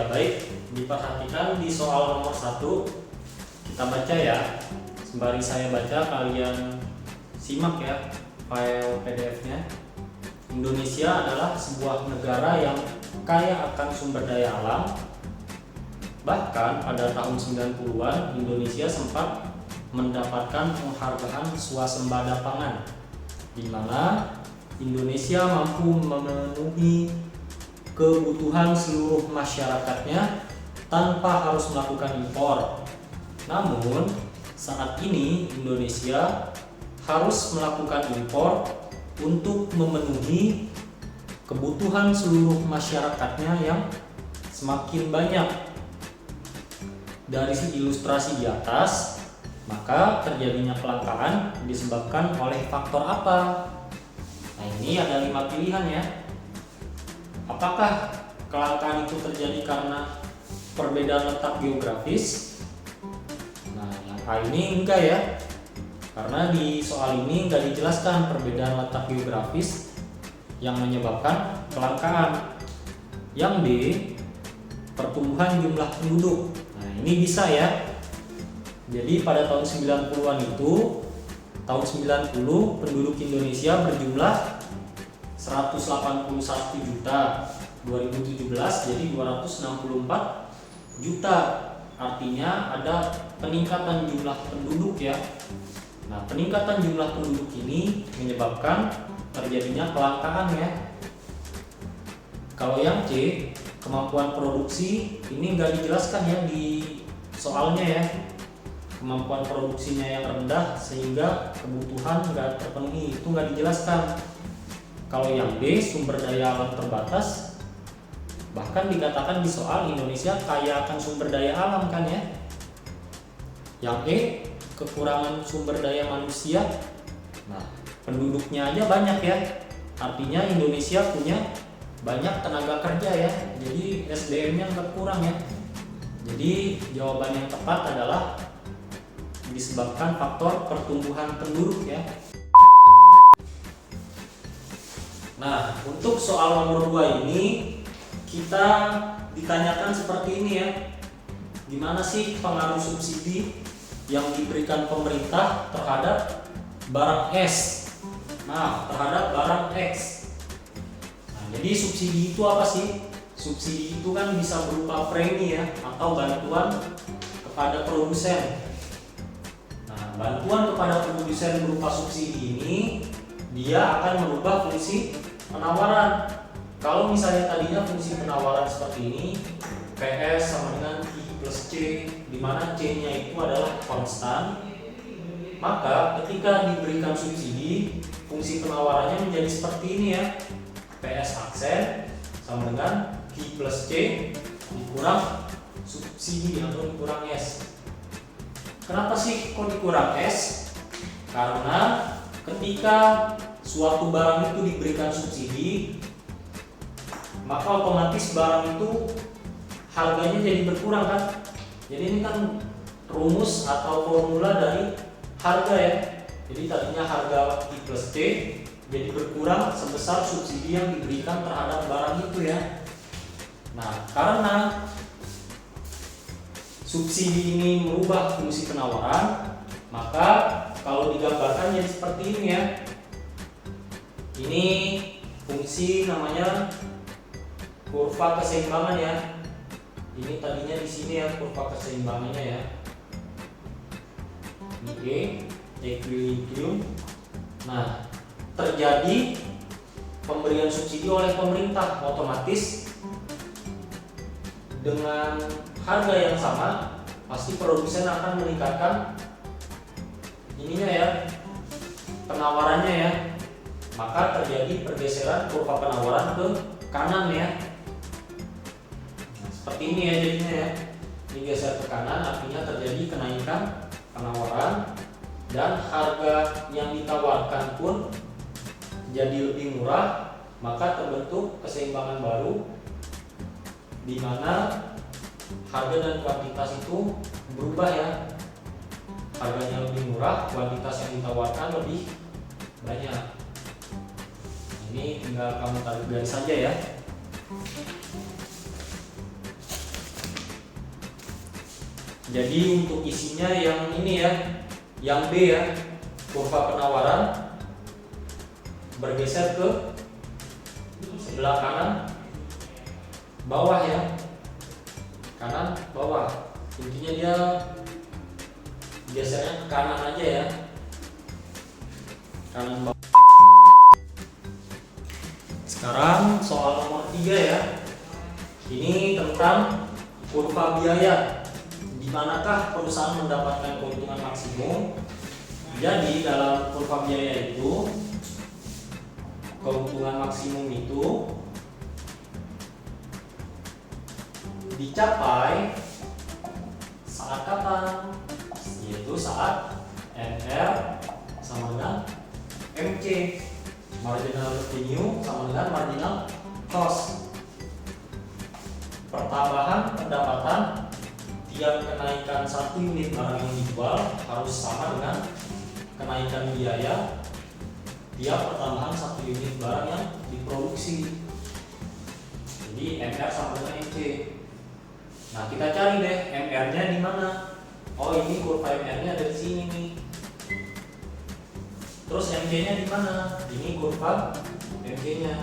baik, diperhatikan di soal nomor 1. Kita baca ya. Sembari saya baca, kalian simak ya file PDF-nya. Indonesia adalah sebuah negara yang kaya akan sumber daya alam. Bahkan pada tahun 90-an Indonesia sempat mendapatkan penghargaan swasembada pangan, di mana Indonesia mampu memenuhi kebutuhan seluruh masyarakatnya tanpa harus melakukan impor. Namun, saat ini Indonesia harus melakukan impor untuk memenuhi kebutuhan seluruh masyarakatnya yang semakin banyak. Dari ilustrasi di atas, maka terjadinya kelangkaan disebabkan oleh faktor apa? Nah, ini ada 5 pilihan ya. Apakah kelangkaan itu terjadi karena perbedaan letak geografis? Nah, yang A ini enggak ya. Karena di soal ini enggak dijelaskan perbedaan letak geografis yang menyebabkan kelangkaan. Yang D, pertumbuhan jumlah penduduk. Nah, ini bisa ya. Jadi pada tahun 90-an itu, tahun 90 penduduk Indonesia berjumlah 181 juta, 2017 jadi 264 juta. Artinya ada peningkatan jumlah penduduk ya. Nah, peningkatan jumlah penduduk ini menyebabkan terjadinya kelangkaan ya. Kalau yang C, kemampuan produksi, ini nggak dijelaskan ya di soalnya ya. Kemampuan produksinya yang rendah sehingga kebutuhan nggak terpenuhi, itu nggak dijelaskan. Kalau yang D, sumber daya alam terbatas, bahkan dikatakan di soal Indonesia kaya akan sumber daya alam kan ya. Yang E, kekurangan sumber daya manusia. Nah, penduduknya aja banyak ya, artinya Indonesia punya banyak tenaga kerja ya, jadi SDM-nya nggak kurang ya. Jadi jawaban yang tepat adalah disebabkan faktor pertumbuhan penduduk ya. Nah, untuk soal nomor 2 ini kita ditanyakan seperti ini ya. Gimana sih pengaruh subsidi yang diberikan pemerintah terhadap barang S? Nah, terhadap barang X. Nah, jadi subsidi itu apa sih? Subsidi itu kan bisa berupa premi ya, atau bantuan kepada produsen. Nah, bantuan kepada produsen berupa subsidi ini dia akan merubah fungsi penawaran. Kalau misalnya tadinya fungsi penawaran seperti ini, PS sama dengan I plus C, di mana C-nya itu adalah konstan, maka ketika diberikan subsidi, fungsi penawarannya menjadi seperti ini ya. PS aksen sama dengan I plus C dikurang subsidi atau dikurang S. Kenapa sih kok dikurang S? Karena ketika suatu barang itu diberikan subsidi, maka otomatis barang itu harganya jadi berkurang kan. Jadi ini kan rumus atau formula dari harga ya. Jadi tadinya harga I plus C jadi berkurang sebesar subsidi yang diberikan terhadap barang itu ya. Nah, karena subsidi ini merubah fungsi penawaran, maka kalau digambarkan jadi seperti ini ya. Ini fungsi namanya kurva keseimbangan ya. Ini tadinya di sini ya kurva keseimbangannya ya. Ini E, equilibrium. Nah, terjadi pemberian subsidi oleh pemerintah, otomatis dengan harga yang sama pasti produsen akan meningkatkan ininya ya, penawarannya ya. Maka terjadi pergeseran kurva penawaran ke kanan ya. Nah, seperti ini ya jadinya ya. Ini geser ke kanan, artinya terjadi kenaikan penawaran dan harga yang ditawarkan pun jadi lebih murah, maka terbentuk keseimbangan baru di mana harga dan kuantitas itu berubah ya. Harganya lebih murah, kuantitas yang ditawarkan lebih banyak. Ini tinggal kamu tarik garis saja ya. Jadi untuk isinya yang ini ya, yang B ya, kurva penawaran bergeser ke sebelah kanan bawah ya, kanan bawah. Intinya dia gesernya ke kanan aja ya, kanan bawah. Sekarang soal nomor 3 ya. Ini tentang kurva biaya. Di manakah perusahaan mendapatkan keuntungan maksimum? Jadi dalam kurva biaya itu, keuntungan maksimum itu dicapai saat kapan? Yaitu saat MR sama dengan MC, marginal revenue sama dengan marginal cost. Pertambahan pendapatan tiap kenaikan 1 unit barang yang dijual harus sama dengan kenaikan biaya tiap pertambahan 1 unit barang yang diproduksi. Jadi MR sama dengan MC. Nah, kita cari deh MR-nya di mana. Oh, ini kurva MR-nya dari sini nih. Terus MC-nya di mana? Ini kurva MC-nya.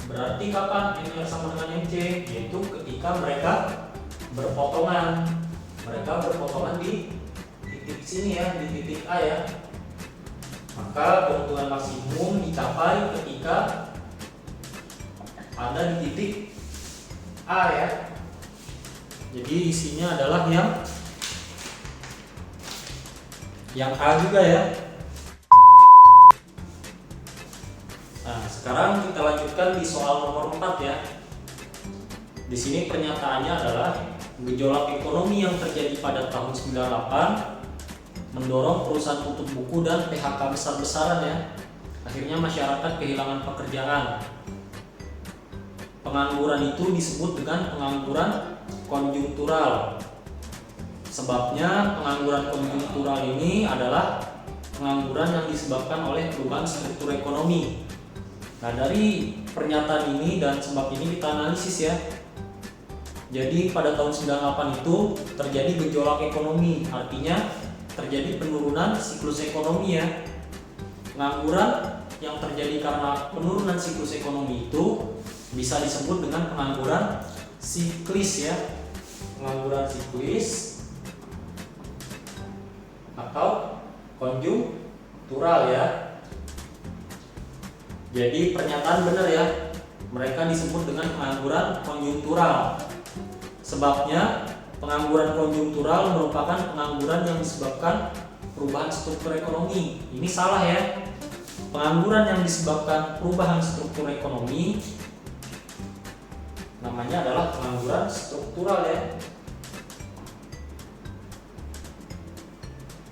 Berarti kapan MR sama dengan MC? Yaitu ketika mereka berpotongan. Mereka berpotongan di titik sini ya, di titik A ya. Maka keuntungan maksimum dicapai ketika ada di titik A ya. Jadi isinya adalah yang A juga ya. Nah, sekarang kita lanjutkan di soal nomor 4 ya. Di sini pernyataannya adalah gejolak ekonomi yang terjadi pada tahun 98 mendorong perusahaan tutup buku dan PHK besar-besaran ya. Akhirnya masyarakat kehilangan pekerjaan. Pengangguran itu disebut dengan pengangguran konjungtural. Sebabnya pengangguran konjungtural ini adalah pengangguran yang disebabkan oleh perubahan struktur ekonomi. Nah, dari pernyataan ini dan sebab ini kita analisis ya. Jadi pada tahun 98 itu terjadi gejolak ekonomi, artinya terjadi penurunan siklus ekonomi ya. Pengangguran yang terjadi karena penurunan siklus ekonomi itu bisa disebut dengan pengangguran siklis ya. Pengangguran siklis atau konjungtural ya. Jadi pernyataan benar ya, mereka disebut dengan pengangguran konjungtural. Sebabnya pengangguran konjungtural merupakan pengangguran yang disebabkan perubahan struktur ekonomi. Ini salah ya. Pengangguran yang disebabkan perubahan struktur ekonomi namanya adalah pengangguran struktural ya.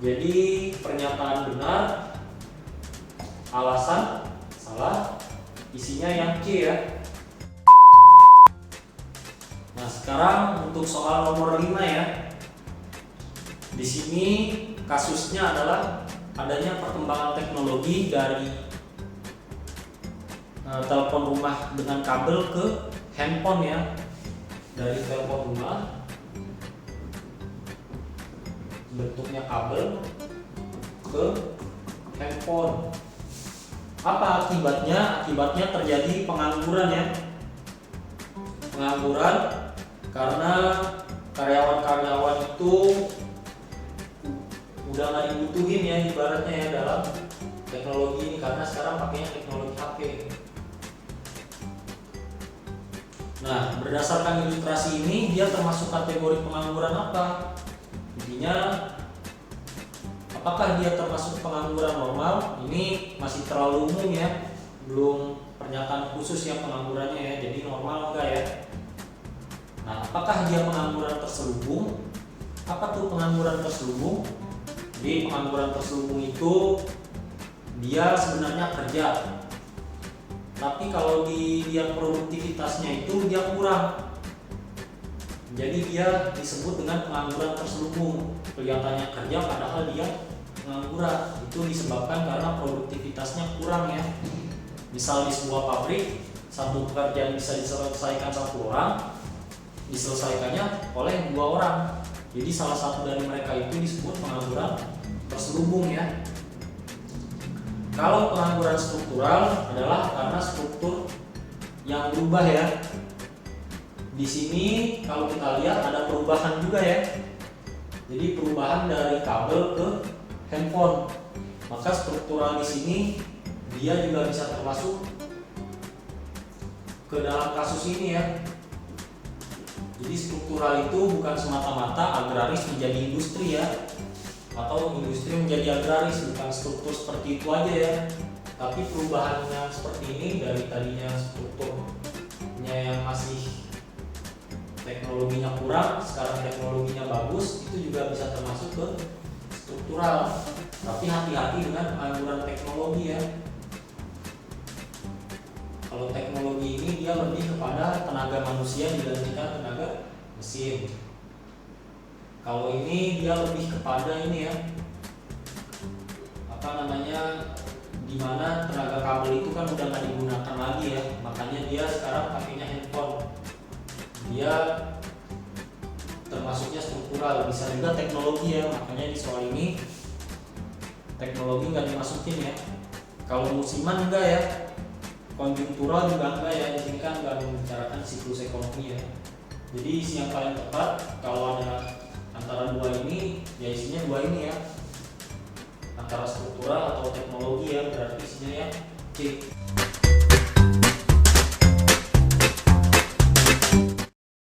Jadi pernyataan benar, alasan salah, isinya yang C ya. Nah, sekarang untuk soal nomor 5 ya. Di sini kasusnya adalah adanya perkembangan teknologi dari telepon rumah dengan kabel ke handphone ya. Dari telepon rumah bentuknya kabel ke handphone. Apa akibatnya? Akibatnya terjadi pengangguran ya. Pengangguran karena karyawan-karyawan itu udah nggak dibutuhin ya ibaratnya ya dalam teknologi ini, karena sekarang pakainya teknologi HP. Nah, berdasarkan ilustrasi ini dia termasuk kategori pengangguran apa? Intinya apakah dia termasuk pengangguran normal? Ini masih terlalu umum ya, belum pernyataan khusus yang penganggurannya ya, jadi normal enggak ya. Nah, apakah dia pengangguran terselubung? Apa tuh pengangguran terselubung? Jadi pengangguran terselubung itu dia sebenarnya kerja, tapi kalau dilihat produktivitasnya itu dia kurang. Jadi dia disebut dengan pengangguran terselubung. Kelihatannya kerja padahal dia pengangguran. Itu disebabkan karena produktivitasnya kurang ya. Misal di sebuah pabrik, satu pekerjaan bisa diselesaikan 1 orang, diselesaikannya oleh 2 orang. Jadi salah satu dari mereka itu disebut pengangguran terselubung ya. Kalau pengangguran struktural adalah karena struktur yang berubah ya. Di sini kalau kita lihat ada perubahan juga ya. Jadi perubahan dari kabel ke handphone. Maka struktural di sini dia juga bisa termasuk ke dalam kasus ini ya. Jadi struktural itu bukan semata-mata agraris menjadi industri ya, atau industri menjadi agraris, bukan struktur seperti itu aja ya. Tapi perubahannya seperti ini, dari tadinya strukturnya yang masih teknologinya kurang, sekarang teknologinya bagus, itu juga bisa termasuk ke struktural. Tapi hati-hati dengan pengangguran teknologi ya. Kalau teknologi ini dia lebih kepada tenaga manusia dibandingkan tenaga mesin. Kalau ini dia lebih kepada ini ya, dimana tenaga kabel itu kan udah nggak digunakan lagi ya, makanya dia sekarang pakainya handphone. Dia termasuknya struktural, bisa juga teknologi ya, makanya di soal ini teknologi nggak dimasukin ya. Kalau musiman enggak ya, konjungtural juga enggak ya, ini kan nggak membicarakan siklus ekonomi ya. Jadi isi yang paling tepat kalau ada antara dua ini ya, isinya dua ini ya, antara struktural atau teknologi ya, berarti isinya ya C.